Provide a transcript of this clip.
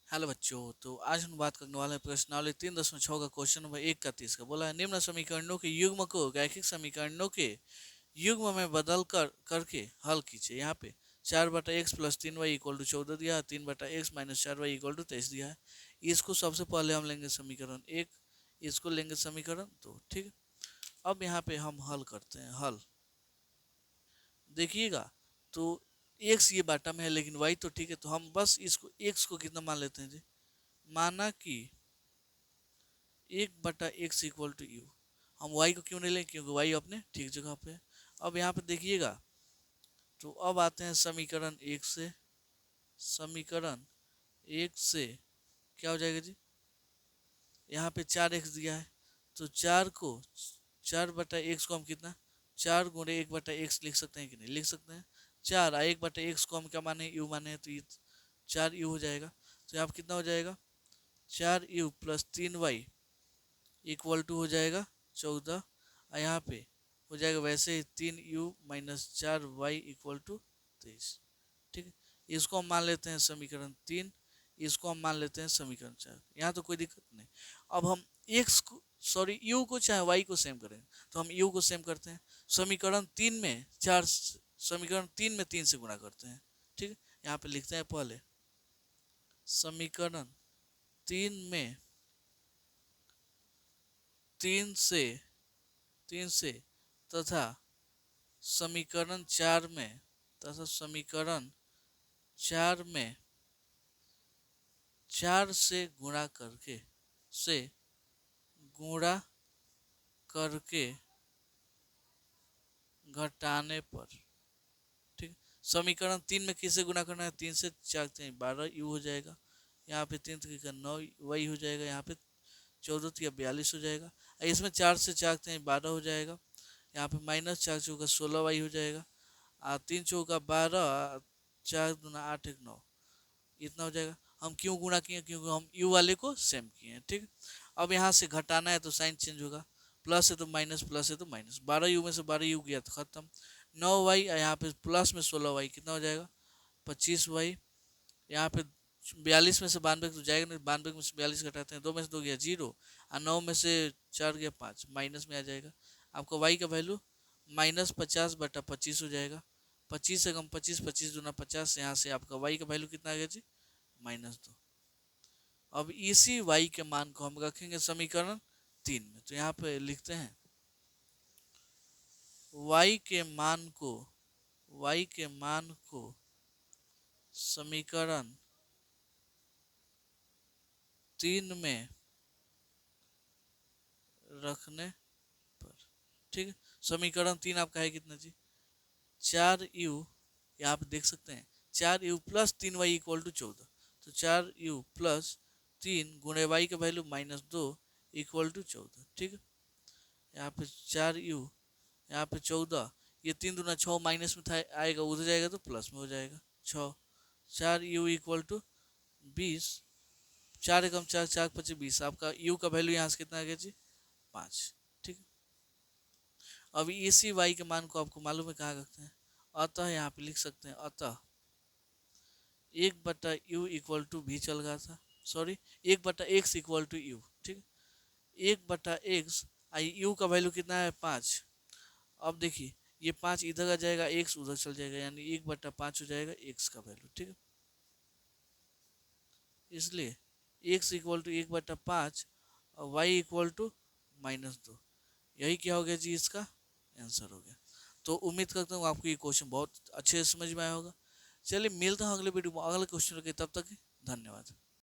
Hello बच्चों, तो आज हम बात करने वाले हैं प्रश्नावली 3.6 का क्वेश्चन नंबर 31 का। बोला है निम्न समीकरणों के युग्म को रैखिक समीकरणों के युग्म में बदल करके हल कीजिए। यहाँ पे 4/x plus 3y equal to 14 दिया है, 3/x minus 4y equal to 23 दिया है। इसको सबसे पहले हम लेंगे समीकरण 1, इसको लेंगे समीकरण 2। ठीक है, अब यहाँ पे हम हल करते हैं। हल देखिएगा, तो x ये बाटा में है लेकिन y तो ठीक है, तो हम बस इसको x को कितना मान लेते हैं जी। माना कि 1/x इक्वल टू यू। हम y को क्यों नहीं लें, क्योंकि y अपने ठीक जगह पे है। अब यहाँ पे देखिएगा, तो अब आते हैं समीकरण 1 से। समीकरण 1 से क्या हो जाएगा जी, यहाँ पे 4x दिया है, तो 4/x को हम कितना 4 × 1/x लिख सकते हैं कि नहीं लिख सकते हैं। 4 और 1/x को हम क्या माने, यू माने, तो ये 4u हो जाएगा। तो यहाँ पे कितना हो जाएगा, 4u plus 3y equal to हो जाएगा 14। और यहाँ पे हो जाएगा वैसे ही 3u minus 4y equal to 23। ठीक है, इसको हम मान लेते हैं समीकरण 3, इसको हम मान लेते हैं समीकरण 4। यहाँ तो कोई दिक्कत नहीं। अब हम x को u को चाहे y को सेम करें, तो हम u को सेम करते हैं। समीकरण 3 में 4, समीकरण 3 में 3 से गुणा करते हैं। ठीक है, यहाँ पे लिखते हैं पहले समीकरण 3 में 3 से तथा समीकरण 4 में 4 से गुणा करके घटाने पर। ठीक, समीकरण 3 में किससे गुणा करना है, 3 से 4 12 यू हो जाएगा। यहाँ पे 3 का 9 वही हो जाएगा। यहाँ पे 14 या 42 हो जाएगा। इसमें 4 से 4 12 हो जाएगा। यहाँ पे माइनस 4 चौका 16 वाई हो जाएगा। 3 चौका 12, 4 दूना 8 1 9, इतना हो जाएगा। हम क्यों गुणा किए, क्योंकि हम यू वाले को सेम किए हैं। ठीक, अब यहाँ से घटाना है तो साइन चेंज होगा, प्लस है तो माइनस, प्लस है तो माइनस। 12u में से 12u गया तो खत्म। 9y, यहाँ पे प्लस में 16y कितना हो जाएगा 25y। यहाँ पे 42 में से 92 तो जाएगा नहीं, 92 में से 42 घटाते हैं, 2 में से 2 गया 0, और 9 में से 4 गया 5, माइनस में आ जाएगा। आपका y का वैल्यू -50/25 हो जाएगा। 25 से कम 25, 25 दूना 50, यहाँ से आपका y का वैल्यू कितना आ गया जी -2। अब इसी y के मान को हम रखेंगे समीकरण 3 में, तो यहाँ पे लिखते हैं y के मान को समीकरण 3 में रखने पर। ठीक है, समीकरण 3 आपका है कितना जी 4u, यहाँ पे देख सकते हैं 4u plus 3y equal to 14। तो 4u प्लस 3 गुणे y का वैल्यू -2 इक्वल टू 14। ठीक है, यहाँ पे 4u, यहाँ पे 14, ये 3 दूना 6 माइनस में था आएगा, उधर जाएगा तो प्लस में हो जाएगा 6। 4u इक्वल टू 20, 4 एकम 4, 4 25 20। आपका u का वैल्यू यहाँ से कितना आ गया जी 5। ठीक है, अब इसी y के मान को आपको मालूम है कहाँ रखते हैं। अतः यहाँ पे लिख सकते हैं, अतः 1/u इक्वल टू भी चल रहा था, sorry 1/x equal to you. ठीक, 1/x, यू का वैल्यू कितना है 5। अब देखिए ये 5 इधर आ जाएगा, x उधर चल जाएगा, यानी 1/5 हो जाएगा x का वैल्यू। ठीक है, इसलिए x इक्वल टू 1/5 और y इक्वल टू -2। यही क्या हो गया जी, इसका आंसर हो गया। तो उम्मीद करता हूँ आपको ये क्वेश्चन बहुत अच्छे से समझ में आया होगा। चलिए मिलता हूँ अगले वीडियो में अगले क्वेश्चन के, तब तक धन्यवाद।